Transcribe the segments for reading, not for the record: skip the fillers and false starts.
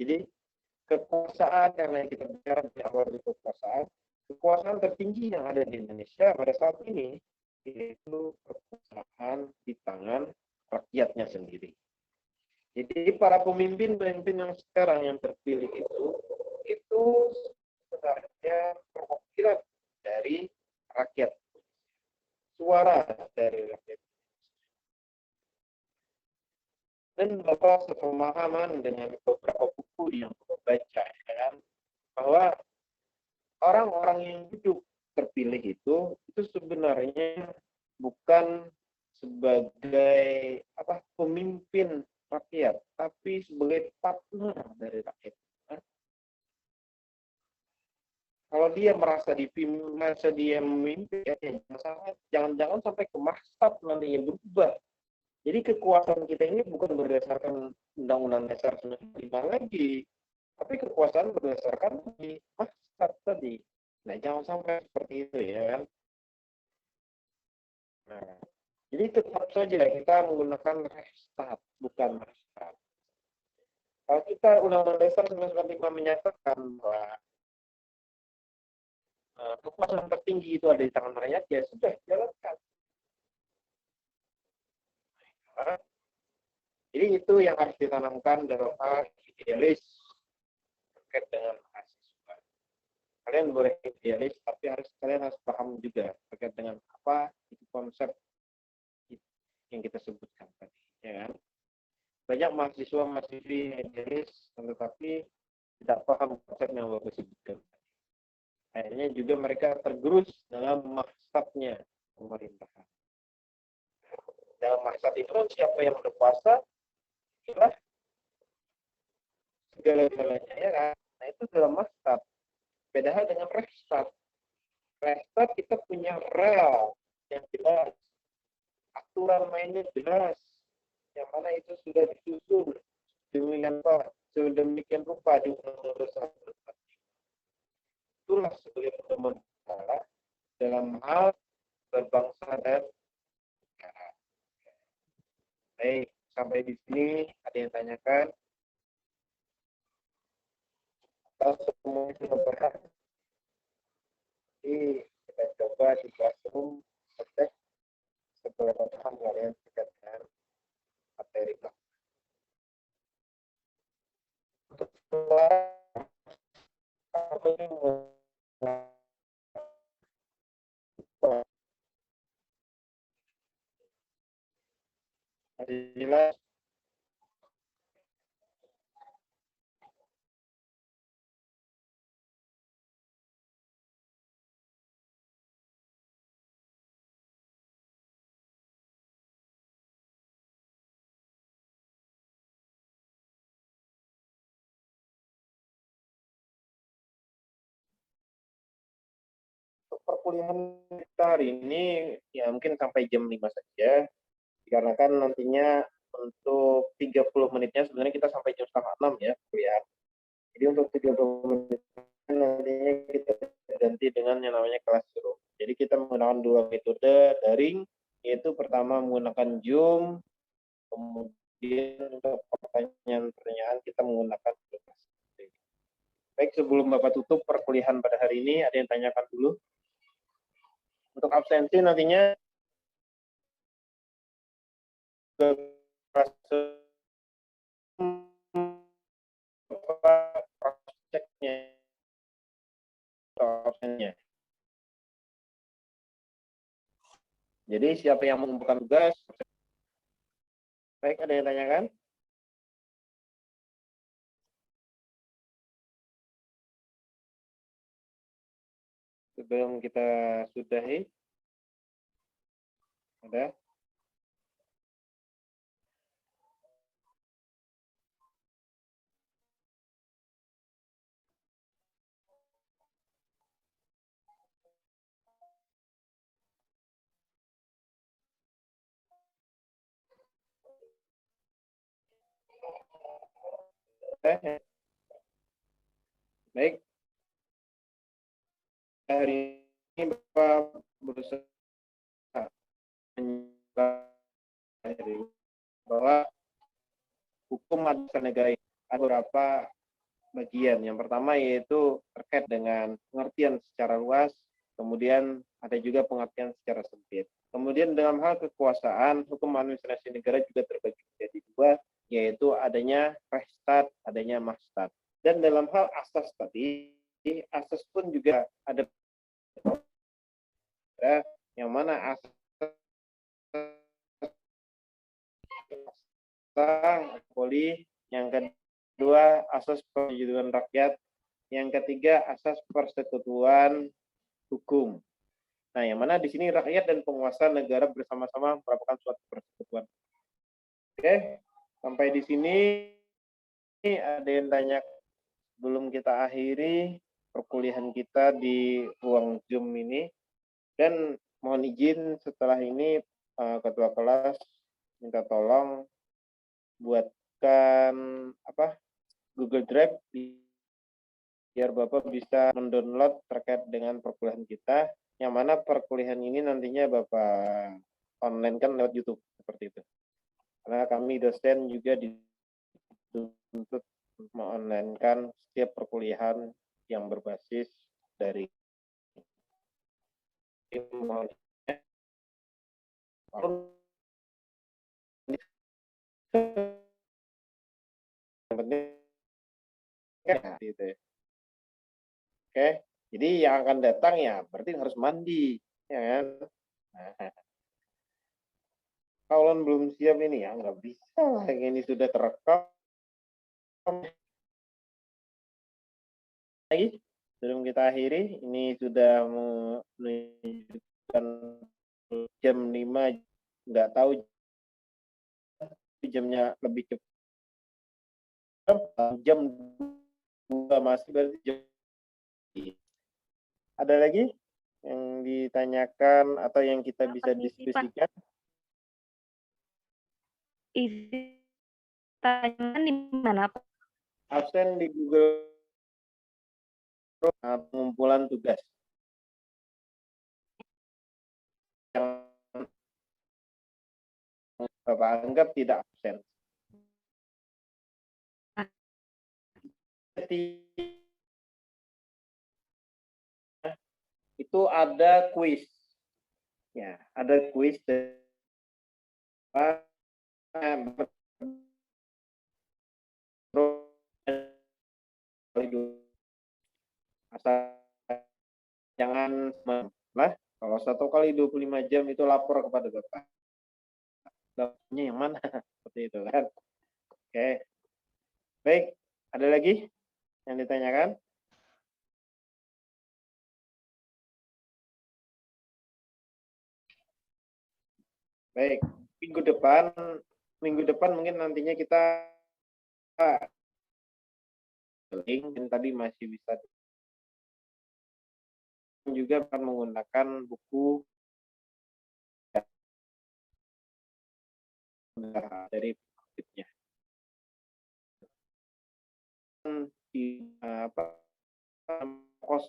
Jadi kekuasaan, karena kita bicara di awal di kekuasaan tertinggi yang ada di Indonesia pada saat ini yaitu kekuasaan di tangan rakyatnya sendiri. Jadi para pemimpin-pemimpin yang sekarang yang terpilih itu sebenarnya perwakilan dari rakyat, suara dari rakyat. Dan Bapak sepemahaman dengan beberapa buku yang Bapak baca, ya kan, bahwa orang-orang yang duduk terpilih itu sebenarnya bukan sebagai pemimpin rakyat, tapi sebagai partner dari rakyat. Kalau dia merasa dia memimpin, ya, jangan-jangan sampai ke maksab nantinya berubah. Jadi kekuasaan kita ini bukan berdasarkan Undang-Undang Dasar 1945 lagi, tapi kekuasaan berdasarkan di maksab tadi. Nah, jangan sampai seperti itu, ya kan? Nah, jadi tetap saja kita menggunakan restat, bukan maksab. Kalau kita Undang-Undang Dasar 1945 menyatakan bahwa kekuasaan tertinggi itu ada di tangan rakyat, ya sudah, jalankan. Jadi itu yang harus ditanamkan dalam hal idealis terkait dengan mahasiswa. Kalian boleh idealis, tapi kalian harus paham juga terkait dengan apa itu konsep yang kita sebutkan tadi, ya kan? Banyak mahasiswa-mahasiswi idealis, tetapi tidak paham konsep yang Bapak sebutkan. Akhirnya juga mereka tergerus dalam maksabnya pemerintahan. Dalam maksab itu siapa yang berkuasa, itulah segala-galanya, ya kan? Nah, itu dalam maksab. Beda hal dengan restat. Restat kita punya rel yang jelas, aturan mainnya jelas, yang mana itu sudah disusun sedemikian rupa di Undang-Undang Dasar. Itulah sebagai pedoman negara dalam hal berbangsa dan negara. Baik, sampai di sini ada yang tanyakan? Atau semua itu berat? Jadi kita coba di classroom cek seberapa paham kalian terkait dengan materi kelas. Untuk jelas perkuliahan kita hari ini ya mungkin sampai jam 5 saja, dikarenakan nantinya untuk 30 menitnya sebenarnya kita sampai jam setengah 6 ya kuliah. Jadi untuk 30 menit nantinya kita ganti dengan yang namanya classroom. Jadi kita menggunakan dua metode daring, yaitu pertama menggunakan Zoom, kemudian untuk pertanyaan-pertanyaan kita menggunakan Classroom. Baik, sebelum Bapak tutup perkuliahan pada hari ini, ada yang tanyakan dulu? Untuk absensi nantinya ke ceknya absennya. Jadi siapa yang mengumpulkan tugas? Baik, ada yang tanyakan? Sebelum kita sudahi, ada? Baik, hari ini Bapak berusaha bahwa hukum atas negara ini ada beberapa bagian. Yang pertama yaitu terkait dengan pengertian secara luas, kemudian ada juga pengertian secara sempit. Kemudian dalam hal kekuasaan, hukum administrasi negara juga terbagi menjadi dua, yaitu adanya restat, adanya mahstat. Dan dalam hal asas tadi, asas pun juga ada yang mana asas poli, yang kedua asas persetujuan rakyat, yang ketiga asas persekutuan hukum. Nah, yang mana di sini rakyat dan penguasa negara bersama-sama melakukan suatu persekutuan. Oke, sampai di sini ada yang tanya sebelum kita akhiri perkuliahan kita di ruang Zoom ini. Dan mohon izin setelah ini ketua kelas minta tolong buatkan Google Drive biar Bapak bisa mendownload terkait dengan perkuliahan kita, yang mana perkuliahan ini nantinya Bapak online kan lewat YouTube seperti itu. Karena kami dosen juga dituntut mengonlinekan setiap perkuliahan yang berbasis dari yang penting gitu ya. Oke, jadi yang akan datang ya berarti harus mandi, ya kan? Nah, kalau belum siap ini ya nggak bisa lah, ini sudah terekam. Lagi sebelum kita akhiri, ini sudah menunjukkan jam 5, nggak tahu jamnya lebih cepat, jam 2 masih berarti jam. Ada lagi yang ditanyakan atau yang kita bisa diskusikan? Isi pertanyaan di mana, Pak? Absen di Google pengumpulan tugas. Yang Bapak anggap tidak absen. Itu ada kuis. Ya, ada kuis asal jangan lah, kalau 1 kali 25 jam itu lapor kepada Bapak. Dapatnya yang mana? Seperti itu kan. Oke. Baik, ada lagi yang ditanyakan? Baik, minggu depan mungkin nantinya kita link dan tadi masih bisa juga akan menggunakan buku dari produknya. Di kos,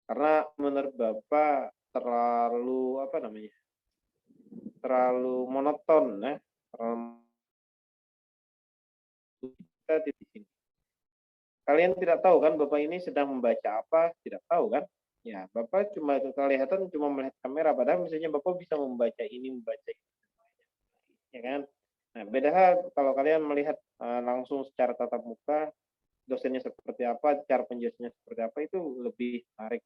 karena menurut Bapak terlalu terlalu monoton ya. Kita di sini. Kalian tidak tahu kan Bapak ini sedang membaca apa, tidak tahu kan? Ya, Bapak cuma kelihatan cuma melihat kamera, padahal misalnya Bapak bisa membaca ini, ya kan? Nah, beda hal kalau kalian melihat langsung secara tatap muka, dosennya seperti apa, cara penjelasannya seperti apa, itu lebih menarik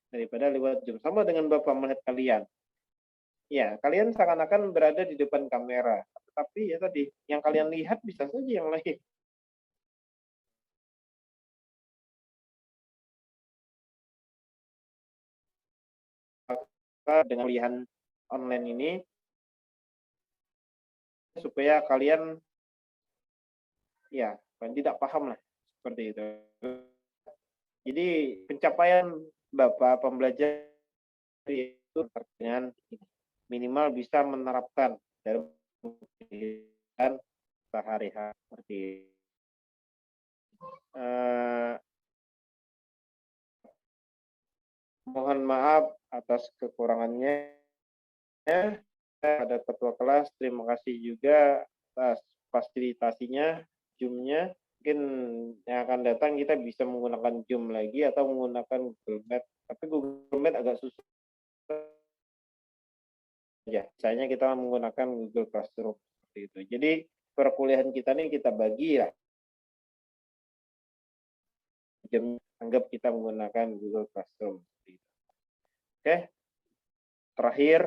daripada lewat Zoom. Sama dengan Bapak melihat kalian. Ya, kalian seakan-akan berada di depan kamera, tapi ya tadi, yang kalian lihat bisa saja yang lain. Dengan pilihan online ini, supaya kalian ya tidak paham lah seperti itu. Jadi pencapaian Bapak pembelajar itu dengan minimal bisa menerapkan dalam kehidupan sehari-hari seperti mohon maaf atas kekurangannya. Ada ketua kelas, terima kasih juga atas fasilitasinya, Zoom-nya. Mungkin yang akan datang kita bisa menggunakan Zoom lagi atau menggunakan Google Meet. Tapi Google Meet agak susah ya. Misalnya kita menggunakan Google Classroom seperti itu. Jadi perkuliahan kita nih kita bagi ya. Jam anggap kita menggunakan Google Classroom seperti itu. Oke. Terakhir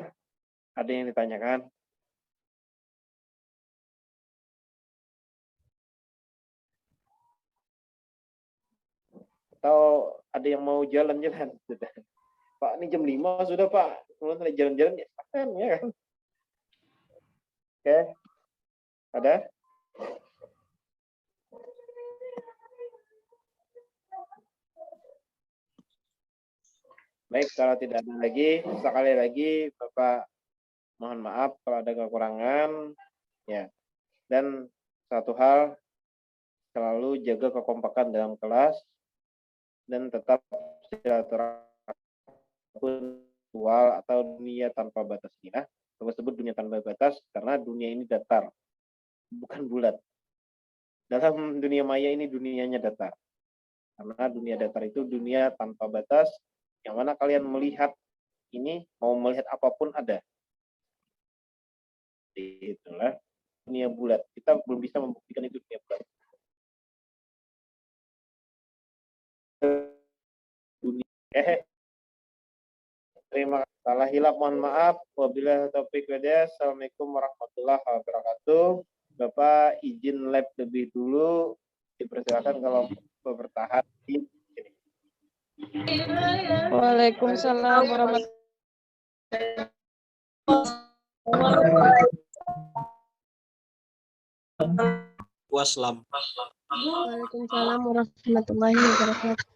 ada yang ditanyakan? Atau ada yang mau jalan-jalan? Sudah. Pak, ini jam 5 sudah, Pak. Kemudian jalan-jalan ya, kan, ya kan? Oke. Ada? Baik, kalau tidak ada lagi, sekali lagi Bapak mohon maaf kalau ada kekurangan, ya. Dan satu hal, selalu jaga kekompakan dalam kelas dan tetap silaturahmi atau dunia tanpa batas ini. Nah, aku sebut dunia tanpa batas karena dunia ini datar, bukan bulat. Dalam dunia maya ini dunianya datar. Karena dunia datar itu dunia tanpa batas, yang mana kalian melihat ini, mau melihat apapun ada. Itulah dunia bulat. Kita belum bisa membuktikan itu dunia bulat. Dunia. Terima kasih. Salah hilap mohon maaf. Wabillahi taufiq wal Assalamualaikum warahmatullahi wabarakatuh. Bapak izin lab lebih dulu. Dipersilakan kalau mau bertahan di sini. Waalaikumsalam warahmatullahi Wassalam. Waalaikumsalam warahmatullahi wabarakatuh.